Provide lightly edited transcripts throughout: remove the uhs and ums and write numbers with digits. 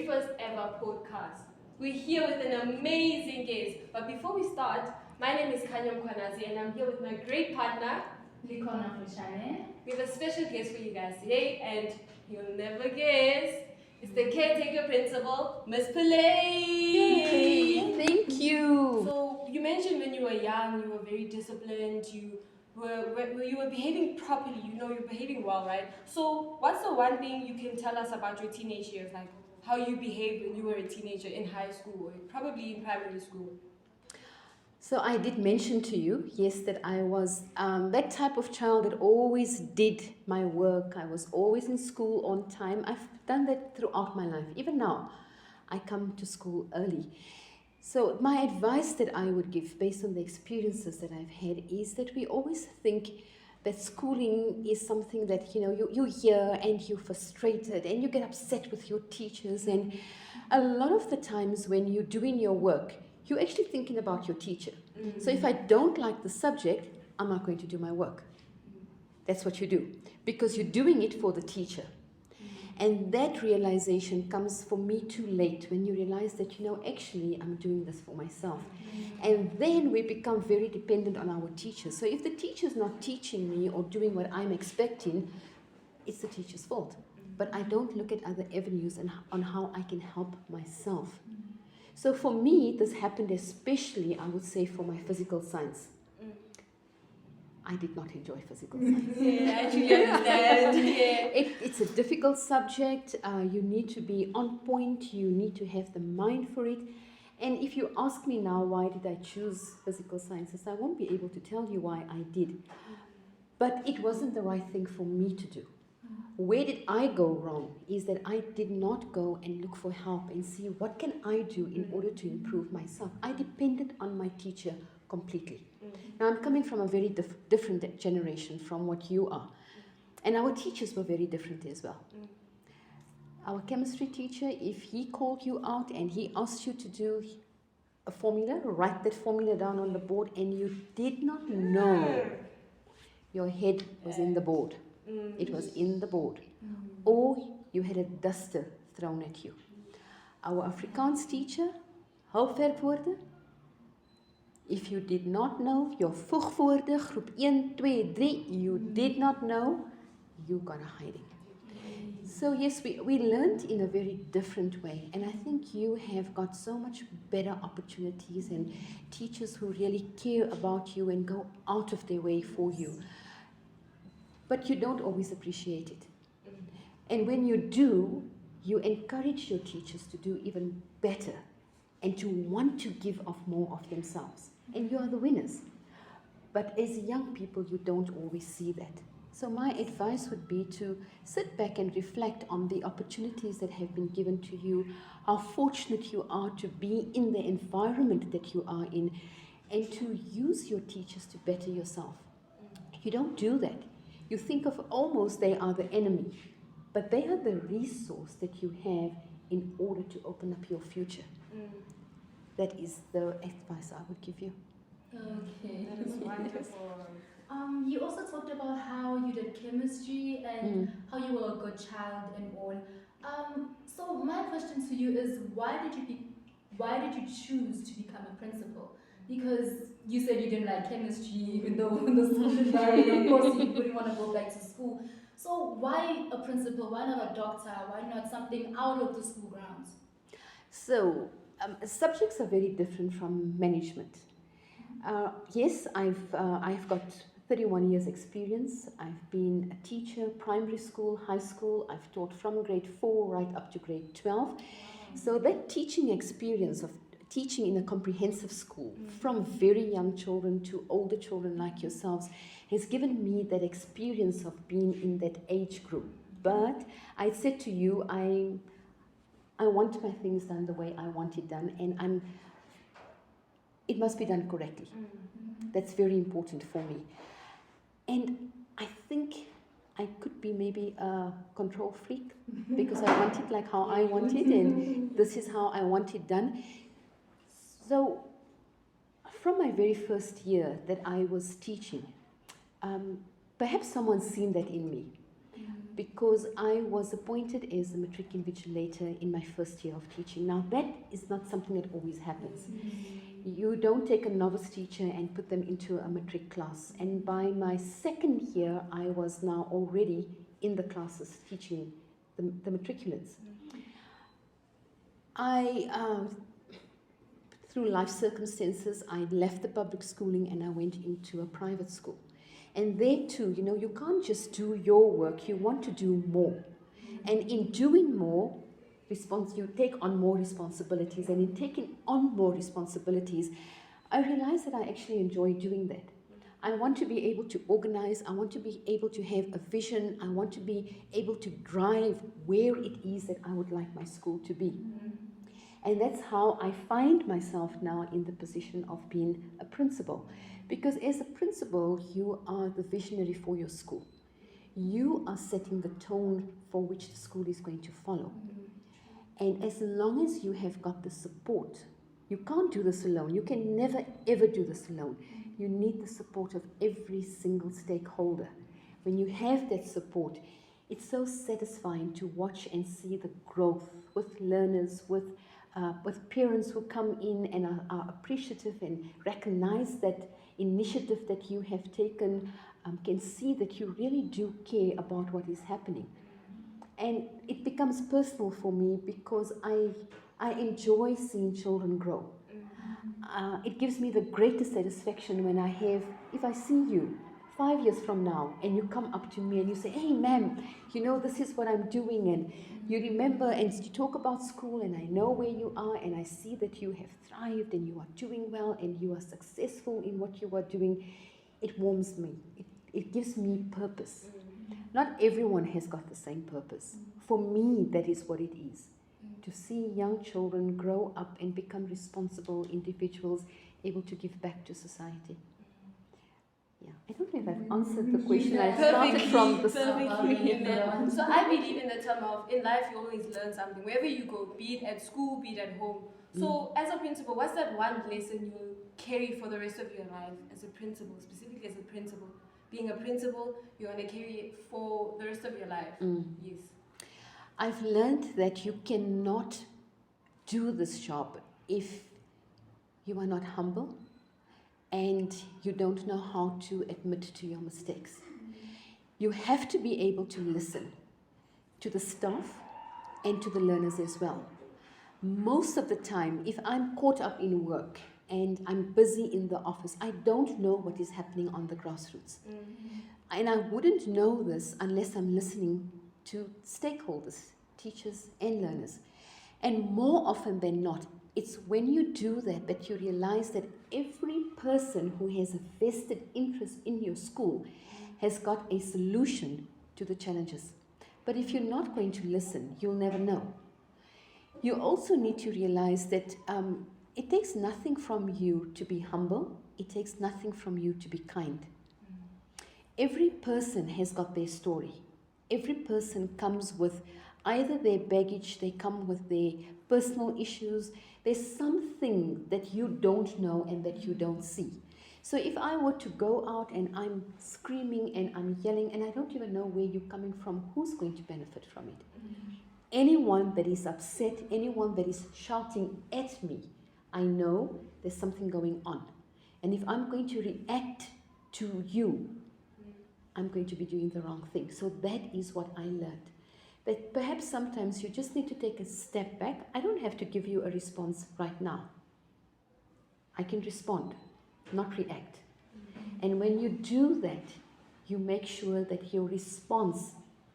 first ever podcast. We're here with an amazing guest. But before we start, my name is Kanyam Kwanazi and I'm here with my great partner, Likona Fuchane. We have a special guest for you guys today, and you'll never guess. It's the caretaker principal, Miss Pillay. Thank you. So you mentioned when you were young, you were very disciplined. You were behaving properly. You know, you're behaving well, right? So what's the one thing you can tell us about your teenage years, like how you behaved when you were a teenager in high school, or probably in primary school? So I did mention to you, yes, that I was that type of child that always did my work. I was always in school on time. I've done that throughout my life. Even now, I come to school early. So my advice that I would give based on the experiences that I've had is that we always think that schooling is something that, you know, you're here and you're frustrated and you get upset with your teachers. And a lot of the times when you're doing your work, you're actually thinking about your teacher. Mm-hmm. So if I don't like the subject, I'm not going to do my work. That's what you do, because you're doing it for the teacher. Mm-hmm. And that realization comes for me too late, when you realize that, you know, actually I'm doing this for myself. Mm-hmm. And then we become very dependent on our teachers. So if the teacher's not teaching me or doing what I'm expecting, it's the teacher's fault. Mm-hmm. But I don't look at other avenues and on how I can help myself. Mm-hmm. So for me, this happened especially, I would say, for my physical science. Mm. I did not enjoy physical science. Yeah, actually understand. Yeah. It's a difficult subject. You need to be on point. You need to have the mind for it. And if you ask me now, why did I choose physical sciences, I won't be able to tell you why I did. But it wasn't the right thing for me to do. Where did I go wrong is that I did not go and look for help and see what can I do in order to improve myself. I depended on my teacher completely. Now I'm coming from a very different generation from what you are. And our teachers were very different as well. Our chemistry teacher, if he called you out and he asked you to do a formula, write that formula down on the board, and you did not know, your head was in the board. It was in the board. Or you had a duster thrown at you. Our Afrikaans teacher, hulpwerkwoorde, if you did not know your voegwoorde, groep 1, 2, 3, you did not know, you got a hiding. So yes, we learned in a very different way, and I think you have got so much better opportunities and teachers who really care about you and go out of their way for you. But you don't always appreciate it. And when you do, you encourage your teachers to do even better and to want to give off more of themselves. And you are the winners. But as young people, you don't always see that. So my advice would be to sit back and reflect on the opportunities that have been given to you, how fortunate you are to be in the environment that you are in, and to use your teachers to better yourself. You don't do that. You think of almost they are the enemy, but they are the resource that you have in order to open up your future. That is the advice I would give you. Okay, that is wonderful. You also talked about how you did chemistry and how you were a good child and all. So my question to you is, why did you choose to become a principal? Because you said you didn't like chemistry, even though in the school environment, of course, you wouldn't want to go back to school. So why a principal? Why not a doctor? Why not something out of the school grounds? So subjects are very different from management. Yes, I've got 31 years experience. I've been a teacher, primary school, high school. I've taught from grade 4 right up to grade 12. So that teaching experience of teaching in a comprehensive school, from very young children to older children like yourselves, has given me that experience of being in that age group. But I said to you, I want my things done the way I want it done, and it must be done correctly. That's very important for me. And I think I could be maybe a control freak, because I want it like how I want it, and this is how I want it done. So, from my very first year that I was teaching, perhaps someone's seen that in me. because I was appointed as a matric invigilator in my first year of teaching. Now, that is not something that always happens. You don't take a novice teacher and put them into a matric class. And by my second year, I was now already in the classes teaching the matriculants. Through life circumstances, I left the public schooling and I went into a private school. And there too, you can't just do your work, you want to do more. And in doing more, you take on more responsibilities. And in taking on more responsibilities, I realized that I actually enjoy doing that. I want to be able to organize, I want to be able to have a vision, I want to be able to drive where it is that I would like my school to be. And that's how I find myself now in the position of being a principal. Because as a principal, you are the visionary for your school. You are setting the tone for which the school is going to follow. And as long as you have got the support, you can't do this alone. You can never ever do this alone. You need the support of every single stakeholder. When you have that support, it's so satisfying to watch and see the growth with learners, with parents who come in and are appreciative and recognize that initiative that you have taken, can see that you really do care about what is happening. And it becomes personal for me because I enjoy seeing children grow. It gives me the greatest satisfaction when if I see you 5 years from now and you come up to me and you say, "Hey ma'am, this is what I'm doing," and you remember and you talk about school and I know where you are and I see that you have thrived and you are doing well and you are successful in what you are doing, it warms me. It gives me purpose. Not everyone has got the same purpose. For me, that is what it is. To see young children grow up and become responsible individuals, able to give back to society. Yeah, I don't know if I've answered the question. I started from the perfectly. So I believe in the term of, in life you always learn something. Wherever you go, be it at school, be it at home. So as a principal, what's that one lesson you'll carry for the rest of your life as a principal, specifically as a principal? Being a principal, you're going to carry it for the rest of your life. Yes. I've learned that you cannot do this job if you are not humble and you don't know how to admit to your mistakes. You have to be able to listen to the staff and to the learners as well. Most of the time, if I'm caught up in work and I'm busy in the office, I don't know what is happening on the grassroots. And I wouldn't know this unless I'm listening to stakeholders, teachers and learners. And more often than not, it's when you do that you realize that every person who has a vested interest in your school has got a solution to the challenges. But if you're not going to listen, you'll never know. You also need to realize that it takes nothing from you to be humble. It takes nothing from you to be kind. Every person has got their story. Every person comes with either their baggage, they come with their personal issues. There's something that you don't know and that you don't see. So if I were to go out and I'm screaming and I'm yelling and I don't even know where you're coming from, who's going to benefit from it? Anyone that is upset, anyone that is shouting at me, I know there's something going on. And if I'm going to react to you, I'm going to be doing the wrong thing. So that is what I learned. That perhaps sometimes you just need to take a step back. I don't have to give you a response right now. I can respond, not react. And when you do that, you make sure that your response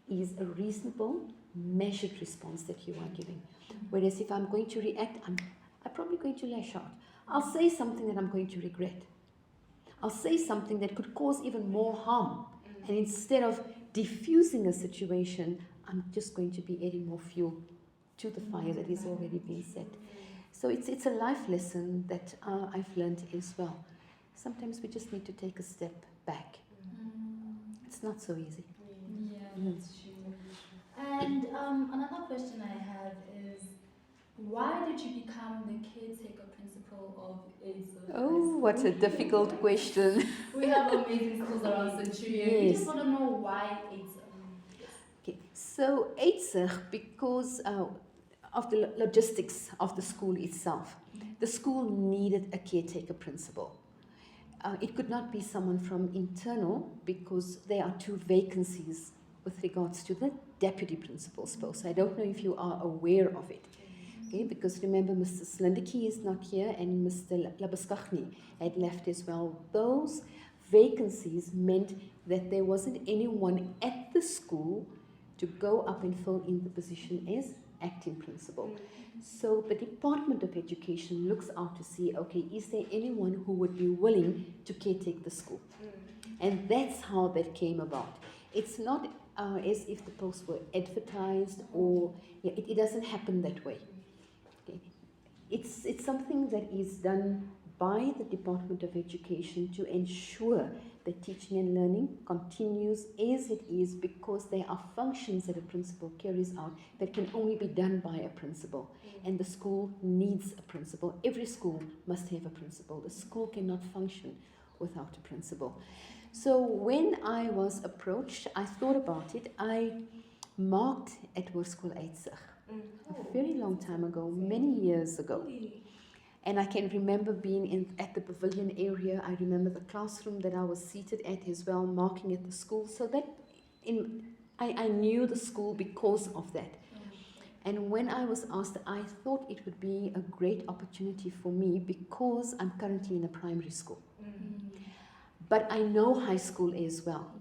is a reasonable, measured response that you are giving. Whereas if I'm going to react, I'm probably going to lash out. I'll say something that I'm going to regret. I'll say something that could cause even more harm. And instead of diffusing a situation, I'm just going to be adding more fuel to the fire that is already being set. So it's a life lesson that I've learned as well. Sometimes we just need to take a step back. It's not so easy. Yeah, that's true. And another question I have is, why did you become the caretaker principal of Uitsig High Oh, School? what a difficult question. We have amazing schools around Centurion. We Yes. just want to know why Uitsig. Okay, So Uitsig, because of the logistics of the school itself, the school needed a caretaker principal. It could not be someone from internal because there are 2 vacancies with regards to the deputy principal's post. I don't know if you are aware of it. Okay, because remember, Mr. Slindiki is not here and Mr. Labaskachni had left as well. Those vacancies meant that there wasn't anyone at the school to go up and fill in the position as acting principal. So the Department of Education looks out to see, okay, is there anyone who would be willing to caretake the school? And that's how that came about. It's not as if the posts were advertised or, it doesn't happen that way. Okay. It's something that is done by the Department of Education to ensure that teaching and learning continues as it is, because there are functions that a principal carries out that can only be done by a principal. And the school needs a principal. Every school must have a principal. The school cannot function without a principal. So when I was approached, I thought about it. I marked at Hoërskool Uitsig a very long time ago, many years ago. And I can remember being at the pavilion area. I remember the classroom that I was seated at as well, marking at the school. So that I knew the school because of that. And when I was asked, I thought it would be a great opportunity for me because I'm currently in a primary school. But I know high school as well.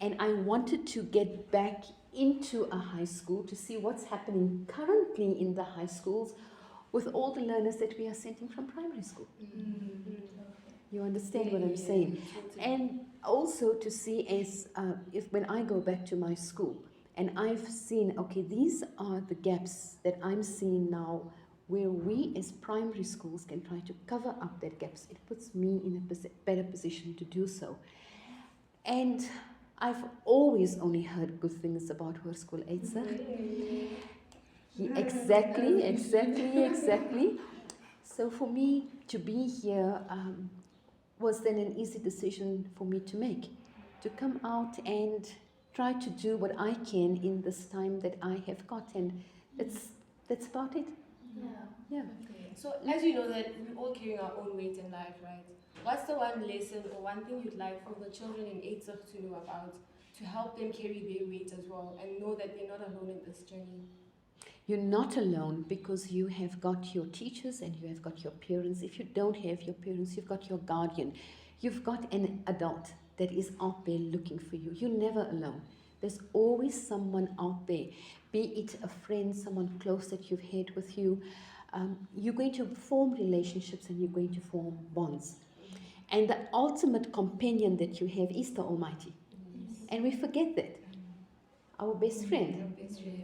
And I wanted to get back into a high school to see what's happening currently in the high schools with all the learners that we are sending from primary school. You understand what I'm saying? And also to see as if when I go back to my school and I've seen, okay, these are the gaps that I'm seeing now where we as primary schools can try to cover up that gaps. It puts me in a better position to do so. And I've always only heard good things about Hoërskool Uitsig. Exactly. So for me to be here was then an easy decision for me to make, to come out and try to do what I can in this time that I have got, and that's about it. Yeah. So as you know that we're all carrying our own weight in life, right? What's the one lesson or one thing you'd like for the children in Uitsig to know about to help them carry their weight as well and know that they're not alone in this journey? You're not alone because you have got your teachers and you have got your parents. If you don't have your parents, you've got your guardian. You've got an adult that is out there looking for you. You're never alone. There's always someone out there, be it a friend, someone close that you've had with you. You're going to form relationships and you're going to form bonds. And the ultimate companion that you have is the Almighty. And we forget that. Our best friend.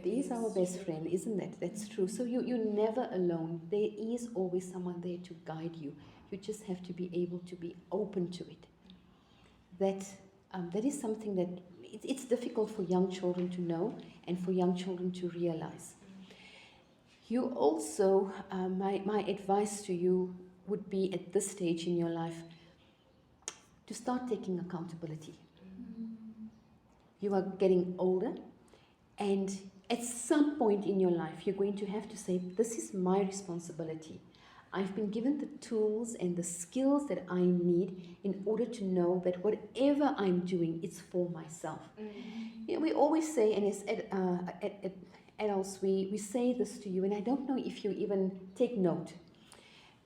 He is our best friend, isn't that? That's true. So you're never alone. There is always someone there to guide you. You just have to be able to be open to it. That is something that it's difficult for young children to know and for young children to realize. You also, my advice to you would be at this stage in your life to start taking accountability. You are getting older, and at some point in your life, you're going to have to say, this is my responsibility. I've been given the tools and the skills that I need in order to know that whatever I'm doing, it's for myself. You know, we always say, and as adults, we say this to you, and I don't know if you even take note,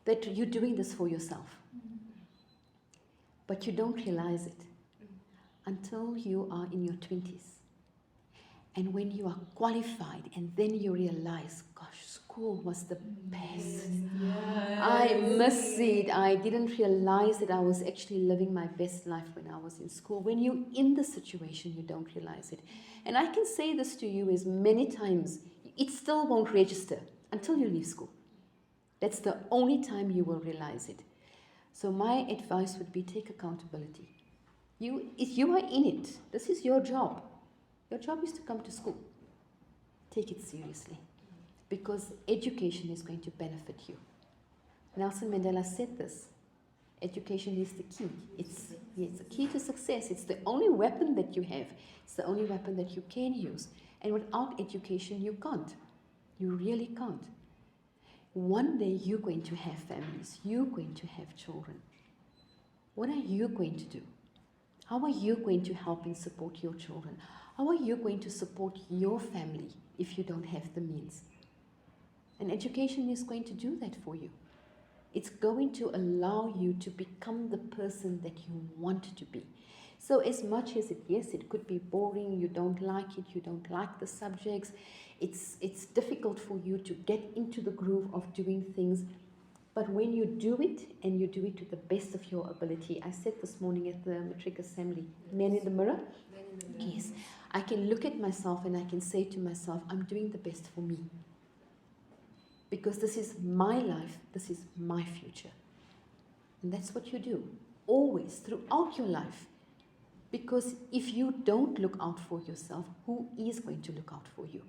that you're doing this for yourself. But you don't realize it until you are in your 20s. And when you are qualified, and then you realize, gosh, school was the best. Yes. I miss it. I didn't realize that I was actually living my best life when I was in school. When you're in the situation, you don't realize it. And I can say this to you as many times, it still won't register until you leave school. That's the only time you will realize it. So my advice would be take accountability. If you are in it, this is your job. Your job is to come to school. Take it seriously, because education is going to benefit you. Nelson Mandela said this. Education is the key. It's the key to success. It's the only weapon that you have. It's the only weapon that you can use. And without education, you can't. You really can't. One day you're going to have families. You're going to have children. What are you going to do? How are you going to help and support your children? How are you going to support your family if you don't have the means? And education is going to do that for you. It's going to allow you to become the person that you want to be. So as much as it could be boring, you don't like it, you don't like the subjects, it's difficult for you to get into the groove of doing things. But when you do it, and you do it to the best of your ability, I said this morning at the matric assembly, men in the mirror, yes, I can look at myself and I can say to myself, I'm doing the best for me. Because this is my life, this is my future. And that's what you do, always, throughout your life. Because if you don't look out for yourself, who is going to look out for you?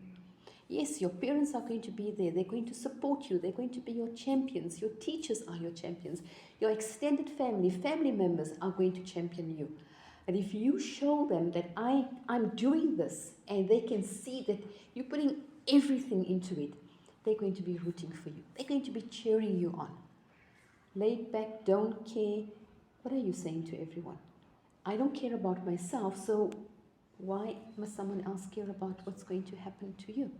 Yes, your parents are going to be there. They're going to support you. They're going to be your champions. Your teachers are your champions. Your extended family members are going to champion you. And if you show them that I'm doing this, and they can see that you're putting everything into it, they're going to be rooting for you. They're going to be cheering you on. Laid back, don't care. What are you saying to everyone? I don't care about myself, so why must someone else care about what's going to happen to you?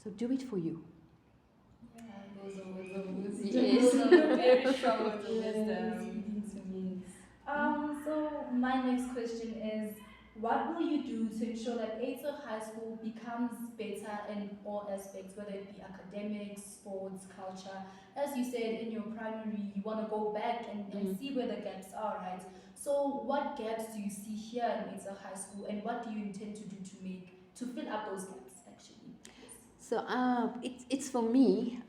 So do it for you. Yeah, those are words of wisdom. Yes. Those are very strong words of wisdom. So my next question is, what will you do to ensure that Uitsig High School becomes better in all aspects, whether it be academics, sports, culture? As you said, in your primary, you want to go back and see where the gaps are, right? So what gaps do you see here in Uitsig High School, and what do you intend to do to fill up those gaps, actually? Yes. So it's for me,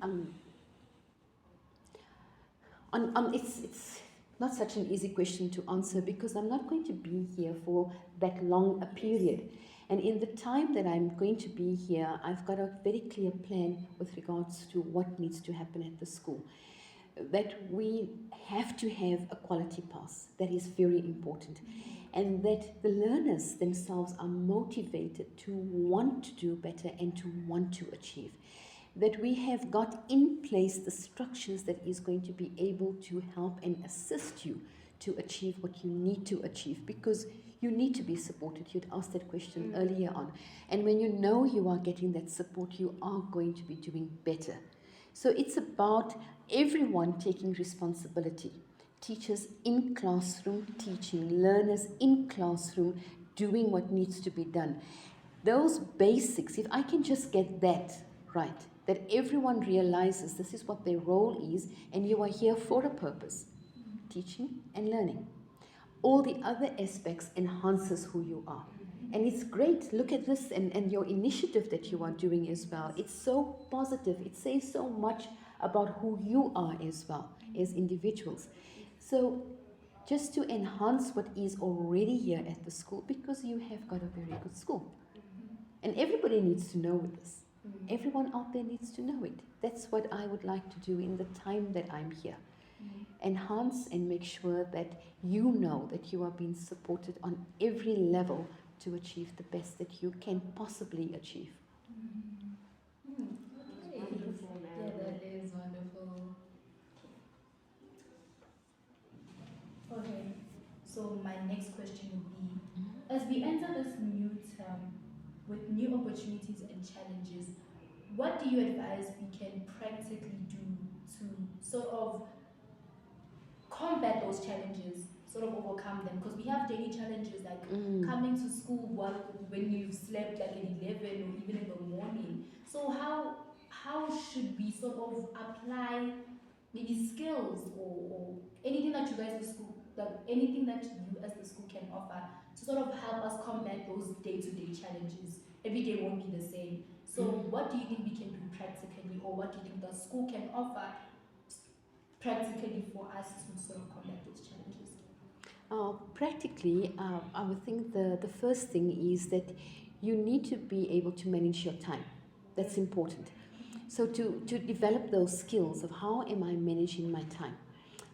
it's not such an easy question to answer, because I'm not going to be here for that long a period. And in the time that I'm going to be here, I've got a very clear plan with regards to what needs to happen at the school. That we have to have a quality pass. That is very important. And that the learners themselves are motivated to want to do better and to want to achieve. That we have got in place the structures that is going to be able to help and assist you to achieve what you need to achieve, because you need to be supported. You'd asked that question earlier on. And when you know you are getting that support, you are going to be doing better. So it's about everyone taking responsibility. Teachers in classroom teaching, learners in classroom doing what needs to be done. Those basics, if I can just get that right, that everyone realizes this is what their role is, and you are here for a purpose, teaching and learning. All the other aspects enhances who you are. And it's great. Look at this and your initiative that you are doing as well. It's so positive. It says so much about who you are as well as individuals. So just to enhance what is already here at the school, because you have got a very good school. And everybody needs to know this. Everyone out there needs to know it. That's what I would like to do in the time that I'm here. Enhance and make sure that you know that you are being supported on every level to achieve the best that you can possibly achieve. Wonderful, yeah, that is wonderful. Okay, so my next question would be, as we enter this new term with new opportunities and challenges, what do you advise we can practically do to sort of combat those challenges, sort of overcome them? Because we have daily challenges like coming to school when you've slept like at 11 or even in the morning. So how should we sort of apply maybe skills or anything that you guys at the school, anything that you as the school can offer to sort of help us combat those day-to-day challenges? Every day won't be the same. So what do you think we can do practically, or what do you think the school can offer practically for us to sort of combat those challenges? Practically, I would think the first thing is that you need to be able to manage your time. That's important. So to develop those skills of how am I managing my time?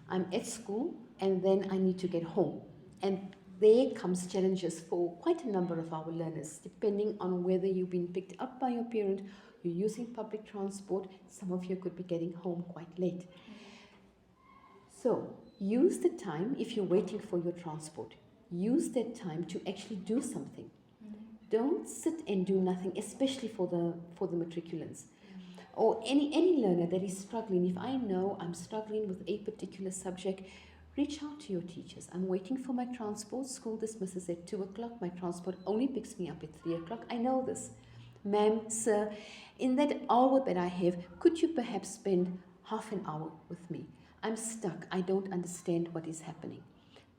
I'm at school and then I need to get home. And there comes challenges for quite a number of our learners, depending on whether you've been picked up by your parent, you're using public transport, some of you could be getting home quite late. So use the time, if you're waiting for your transport, use that time to actually do something. Don't sit and do nothing, especially for the matriculants. Or any learner that is struggling. If I know I'm struggling with a particular subject, reach out to your teachers. I'm waiting for my transport. School dismisses at 2 o'clock. My transport only picks me up at 3 o'clock. I know this. Ma'am, sir, in that hour that I have, could you perhaps spend half an hour with me? I'm stuck. I don't understand what is happening.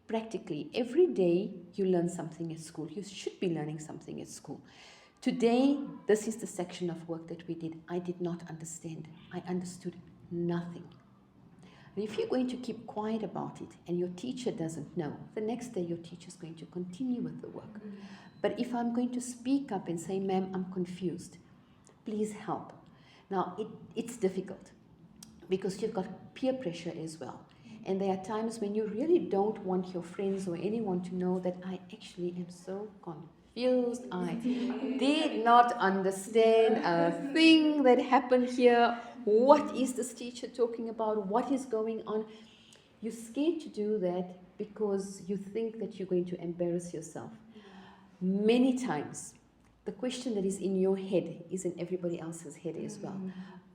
Practically, every day you learn something at school. You should be learning something at school. Today, this is the section of work that we did. I did not understand. I understood nothing. And if you're going to keep quiet about it and your teacher doesn't know, the next day your teacher is going to continue with the work. But if I'm going to speak up and say, ma'am, I'm confused, please help. Now, it's difficult because you've got peer pressure as well. And there are times when you really don't want your friends or anyone to know that I actually am so confused. I did not understand a thing that happened here. What is this teacher talking about? What is going on? You're scared to do that because you think that you're going to embarrass yourself. Many times, the question that is in your head is in everybody else's head as well.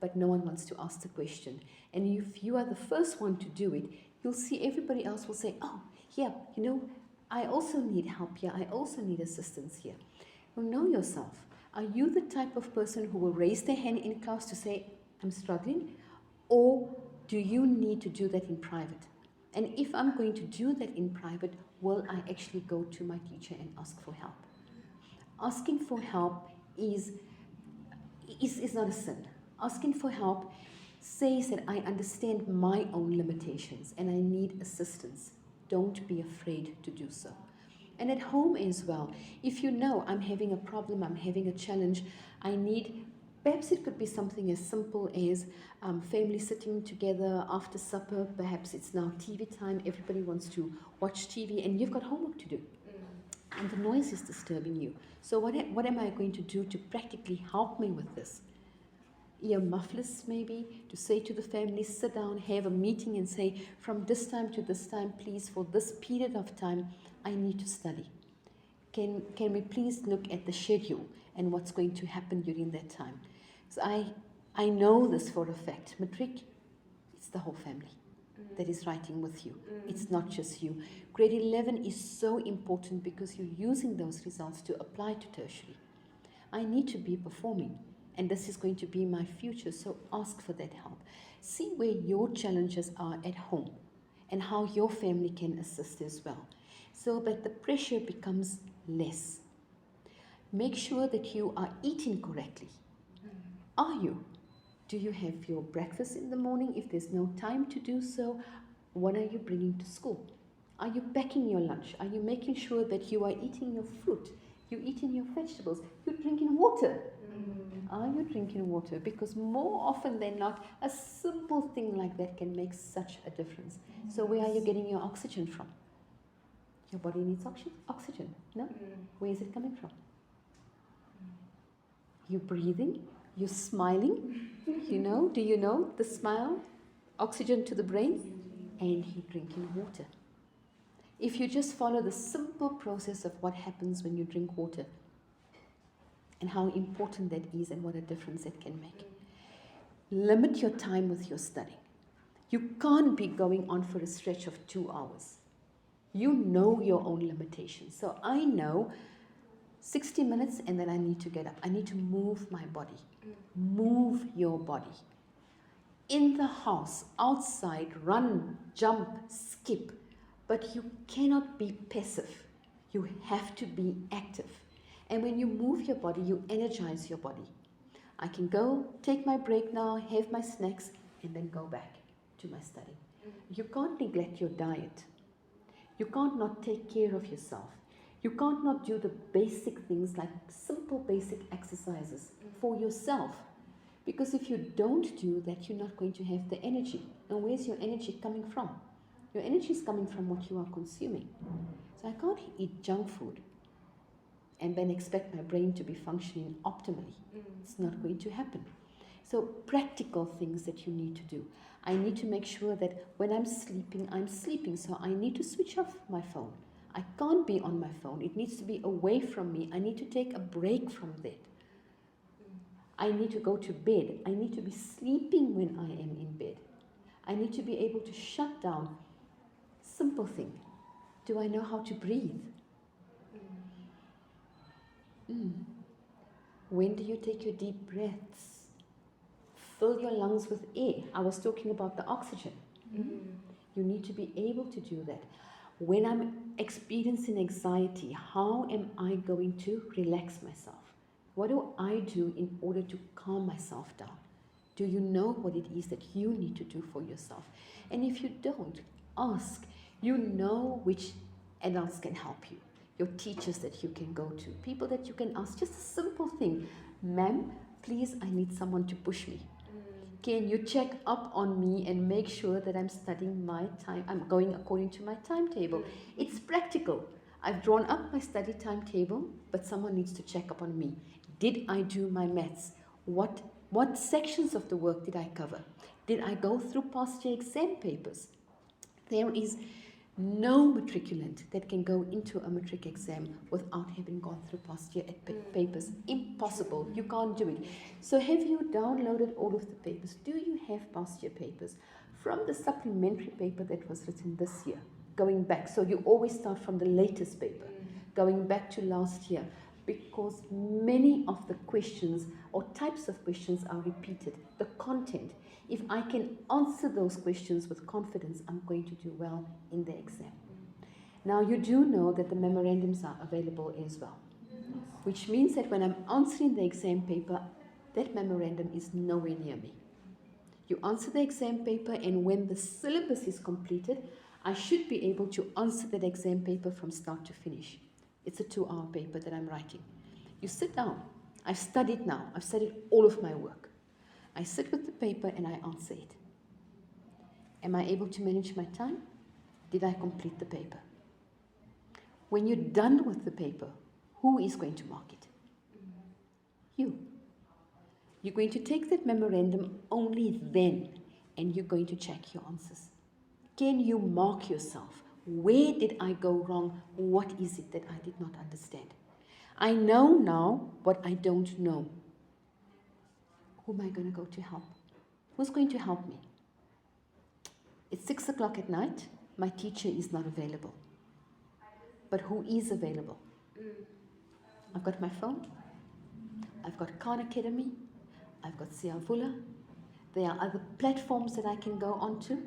But no one wants to ask the question. And if you are the first one to do it, you'll see everybody else will say, oh, yeah, I also need help here. I also need assistance here. Well, know yourself. Are you the type of person who will raise their hand in class to say, I'm struggling? Or do you need to do that in private? And if I'm going to do that in private, will I actually go to my teacher and ask for help? Asking for help is not a sin. Asking for help says that I understand my own limitations and I need assistance. Don't be afraid to do so. And at home as well, if you know I'm having a problem, I'm having a challenge, perhaps it could be something as simple as family sitting together after supper. Perhaps it's now TV time, everybody wants to watch TV and you've got homework to do. And the noise is disturbing you. So what am I going to do to practically help me with this? Ear mufflers maybe, to say to the family, sit down, have a meeting and say, from this time to this time, please, for this period of time, I need to study. Can we please look at the schedule and what's going to happen during that time? So I know this for a fact. Matric, it's the whole family that is writing with you. It's not just you. Grade 11 is so important because you're using those results to apply to tertiary. I need to be performing. And this is going to be my future, so ask for that help. See where your challenges are at home and how your family can assist as well, so that the pressure becomes less. Make sure that you are eating correctly. Are you? Do you have your breakfast in the morning? If there's no time to do so, what are you bringing to school? Are you packing your lunch? Are you making sure that you are eating your fruit? You're eating your vegetables? You're drinking water? Are you drinking water? Because more often than not, a simple thing like that can make such a difference. So where are you getting your oxygen from? Your body needs oxygen. No? Where is it coming from? You're breathing. You're smiling. Do you know the smile? Oxygen to the brain. And you're drinking water. If you just follow the simple process of what happens when you drink water, and how important that is and what a difference it can make. Limit your time with your studying. You can't be going on for a stretch of 2 hours. You know your own limitations. So I know 60 minutes and then I need to get up. I need to move my body. Move your body. In the house, outside, run, jump, skip. But you cannot be passive. You have to be active. And when you move your body, you energize your body. I can go, take my break now, have my snacks, and then go back to my study. You can't neglect your diet. You can't not take care of yourself. You can't not do the basic things like simple basic exercises for yourself. Because if you don't do that, you're not going to have the energy. And where's your energy coming from? Your energy is coming from what you are consuming. So I can't eat junk food and then expect my brain to be functioning optimally. It's not going to happen. So practical things that you need to do. I need to make sure that when I'm sleeping. So I need to switch off my phone. I can't be on my phone. It needs to be away from me. I need to take a break from that. I need to go to bed. I need to be sleeping when I am in bed. I need to be able to shut down. Simple thing. Do I know how to breathe? When do you take your deep breaths? Fill your lungs with air. I was talking about the oxygen. You need to be able to do that. When I'm experiencing anxiety, how am I going to relax myself? What do I do in order to calm myself down? Do you know what it is that you need to do for yourself? And if you don't, ask. You know which adults can help you. Your teachers that you can go to. People that you can ask. Just a simple thing. Ma'am, please, I need someone to push me. Can you check up on me and make sure that I'm studying my time? I'm going according to my timetable. It's practical. I've drawn up my study timetable, but someone needs to check up on me. Did I do my maths? What sections of the work did I cover? Did I go through past year exam papers? There is no matriculant that can go into a matric exam without having gone through past year papers. Impossible. You can't do it. So have you downloaded all of the papers? Do you have past year papers from the supplementary paper that was written this year? Going back. So you always start from the latest paper. Going back to last year. Because many of the questions or types of questions are repeated. The content. If I can answer those questions with confidence, I'm going to do well in the exam. Now you do know that the memorandums are available as well. Which means that when I'm answering the exam paper, that memorandum is nowhere near me. You answer the exam paper, and when the syllabus is completed, I should be able to answer that exam paper from start to finish. It's a 2-hour paper that I'm writing. You sit down. I've studied now. I've studied all of my work. I sit with the paper and I answer it. Am I able to manage my time? Did I complete the paper? When you're done with the paper, who is going to mark it? You. You're going to take that memorandum only then, and you're going to check your answers. Can you mark yourself? Where did I go wrong? What is it that I did not understand? I know now what I don't know. Who am I going to go to help? Who's going to help me? It's 6 o'clock at night. My teacher is not available. But who is available? I've got my phone. I've got Khan Academy. I've got Siyavula. There are other platforms that I can go onto.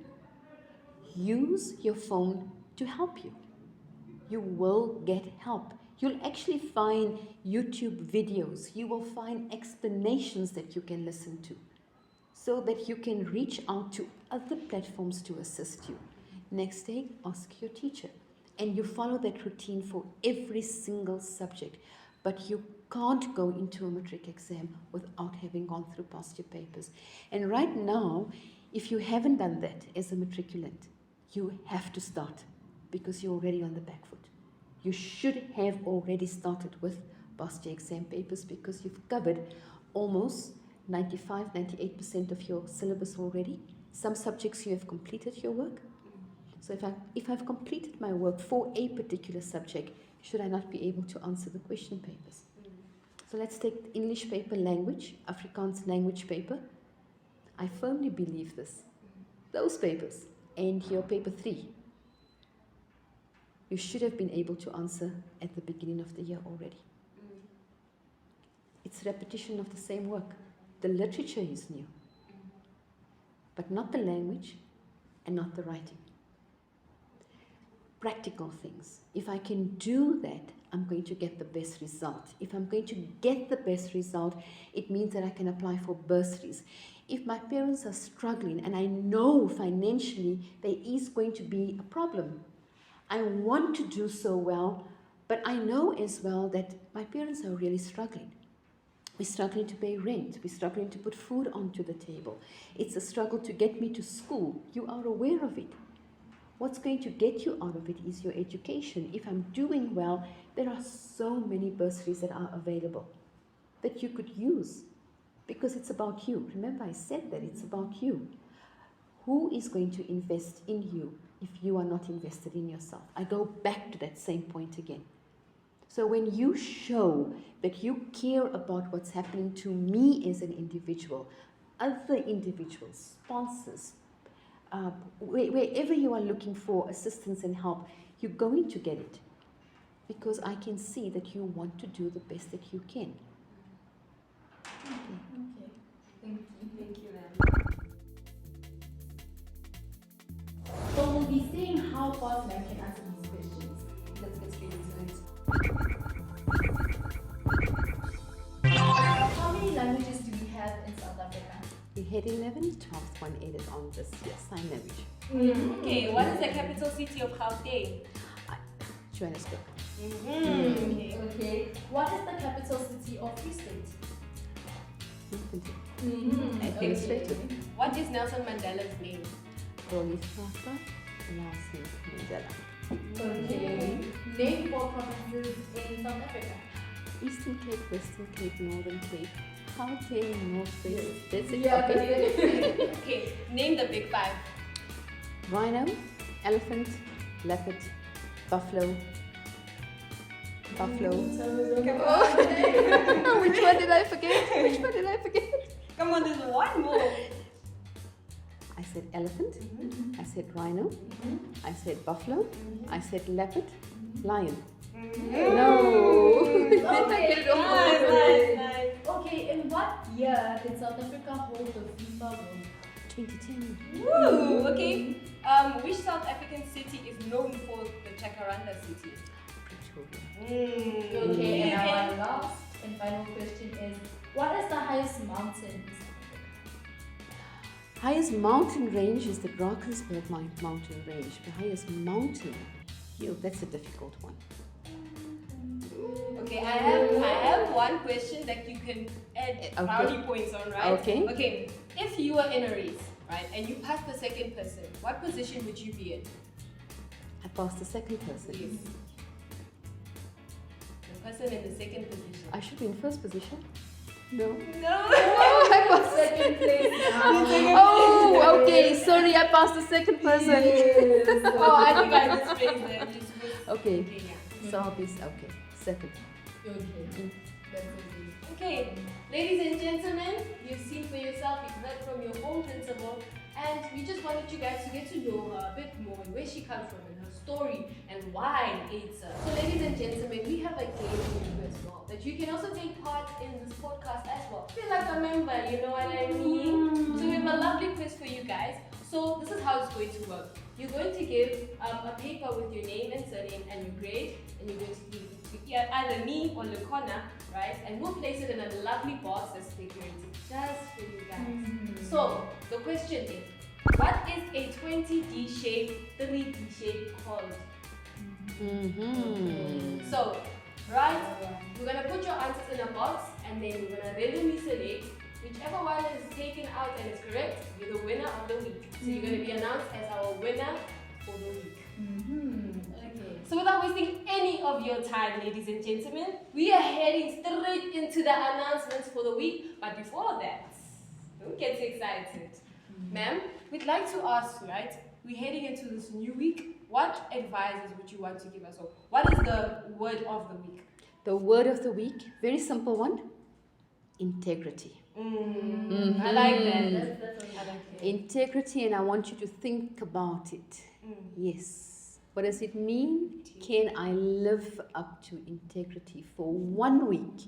Use your phone to help you. You will get help. You'll actually find YouTube videos. You will find explanations that you can listen to so that you can reach out to other platforms to assist you. Next day, ask your teacher. And you follow that routine for every single subject. But you can't go into a matric exam without having gone through past year papers. And right now, if you haven't done that as a matriculant, you have to start because you're already on the back foot. You should have already started with past year exam papers because you've covered almost 95-98% of your syllabus already. Some subjects you have completed your work. So if I've completed my work for a particular subject, should I not be able to answer the question papers? So let's take the English paper language, Afrikaans language paper. I firmly believe this. Those papers and your paper 3, you should have been able to answer at the beginning of the year already. It's repetition of the same work. The literature is new, but not the language and not the writing. Practical things. If I can do that, I'm going to get the best result. If I'm going to get the best result, it means that I can apply for bursaries. If my parents are struggling and I know financially there is going to be a problem, I want to do so well, but I know as well that my parents are really struggling. We're struggling to pay rent. We're struggling to put food onto the table. It's a struggle to get me to school. You are aware of it. What's going to get you out of it is your education. If I'm doing well, there are so many bursaries that are available that you could use because it's about you. Remember, I said that it's about you. Who is going to invest in you if you are not invested in yourself? I go back to that same point again. So when you show that you care about what's happening to me as an individual, other individuals, sponsors, wherever you are looking for assistance and help, you're going to get it. Because I can see that you want to do the best that you can. Okay. Thank you. Thank you, ma'am. So we'll be seeing how fast man can answer these questions. Let's get straight into it. How many languages do we have in South Africa? We had 11, 12th one added on this year, sign language. Okay, what is the capital city of Gauteng? Johannesburg. Okay. Okay. What is the capital city of Free State? Administrative. What is Nelson Mandela's name? Rolies Pasta, Nelson Mandela. Okay. Name 4 provinces in South Africa. Eastern Cape, Western Cape, Northern Cape, Gauteng, North West. That's it. Yeah, Okay. Okay, name the big 5. Rhino, elephant, leopard, buffalo. Buffalo. Which one did I forget? Which one did I forget? Come on, there's one more. I said elephant. I said rhino. I said buffalo. I said leopard. Lion. No. Did I get it all? Nice. Okay, in what year did South Africa hold the FIFA World Cup? 2010. Woo! Okay. Which South African city is known for the Jacaranda city? Pretoria. Okay, and our last and final question is, what is the highest mountain in South Africa? Highest mountain range is the Drakensberg mountain range. The highest mountain. That's a difficult one. Okay, I have one question that you can add brownie points on, right? Okay. Okay. If you were in a race, right, and you passed the second person, what position would you be in? I passed the second person. Yes. The person in the second position. I should be in first position. No. No. I passed Second place now. Oh, okay. Sorry, I passed the second person. Yes. Oh, I think I just phrased that. Okay. Okay, yeah. So I'll be okay. Second. Okay. That's okay. Okay, ladies and gentlemen, you've seen for yourself, you've heard from your own principal, and we just wanted you guys to get to know her a bit more and where she comes from and her story and why it's her. So ladies and gentlemen, we have a game for you as well, that you can also take part in this podcast as well. Feel like a member, you know what I mean? So we have a lovely quiz for you guys. So this is how it's going to work. You're going to give a paper with your name and surname and your grade, and you're going to give it to either me or Lekona, right? And we'll place it in a lovely box that's decorated just for you guys. So the question is, what is a 20D shape, 3D shape called? So, right, we're gonna put your answers in a box, and then we're gonna randomly select whichever one is taken out and is correct. You're the winner of the week. So you're gonna be announced as our winner for the week. Okay. So without wasting any of your time, ladies and gentlemen, we are heading straight into the announcements for the week. But before that, don't get too excited. Ma'am, we'd like to ask you, right? We're heading into this new week. What advices would you want to give us? Or what is the word of the week? The word of the week, very simple one, integrity. I like that. That's okay. I like that. Integrity, and I want you to think about it. Yes. What does it mean? Can I live up to integrity for 1 week?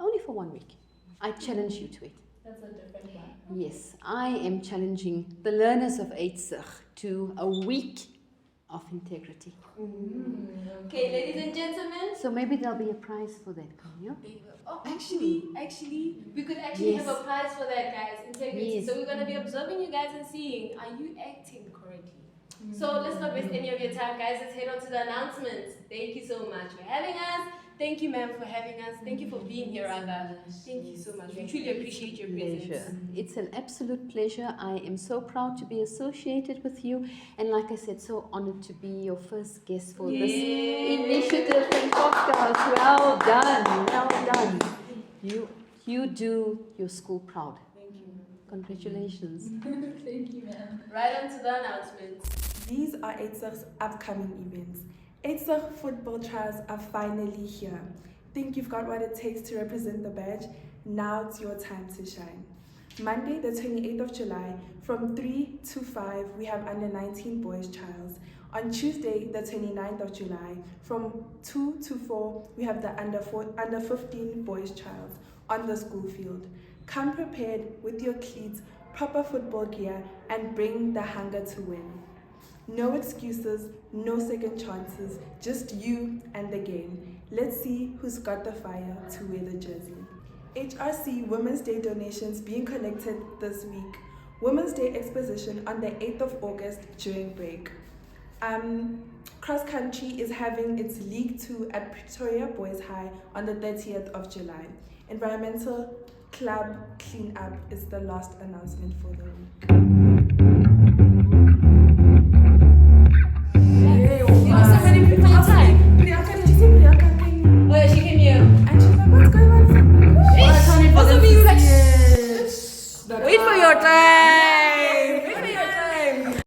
Only for 1 week. I challenge you to it. That's a different one. Yes, I am challenging the learners of Uitsig to a week of integrity. Okay, ladies and gentlemen. So maybe there'll be a prize for that, Kanya. Oh, actually, we could actually Yes. have a prize for that, guys. Integrity. Yes. So we're gonna be observing you guys and seeing, are you acting correctly? So let's not waste any of your time, guys. Let's head on to the announcements. Thank you so much for having us. Thank you, ma'am, for having us. Thank you for being here, Ada. Thank you so much. We truly appreciate your presence. Pleasure. It's an absolute pleasure. I am so proud to be associated with you, and like I said, so honored to be your first guest for this initiative and podcast. Well done, well done. You do your school proud. Thank you. Congratulations. Thank you, ma'am. Right on to the announcements. These are Uitsig's upcoming events. Uitsig football trials are finally here. Think you've got what it takes to represent the badge? Now it's your time to shine. Monday, the 28th of July, from 3 to 5, we have under 19 boys trials. On Tuesday, the 29th of July, from 2 to 4, we have the under 15 boys trials on the school field. Come prepared with your cleats, proper football gear, and bring the hunger to win. No excuses, no second chances, just you and the game. Let's see who's got the fire to wear the jersey. HRC Women's Day donations being collected this week. Women's Day exposition on the 8th of August during break. Cross Country is having its League 2 at Pretoria Boys High on the 30th of July. Environmental Club cleanup is the last announcement for the week.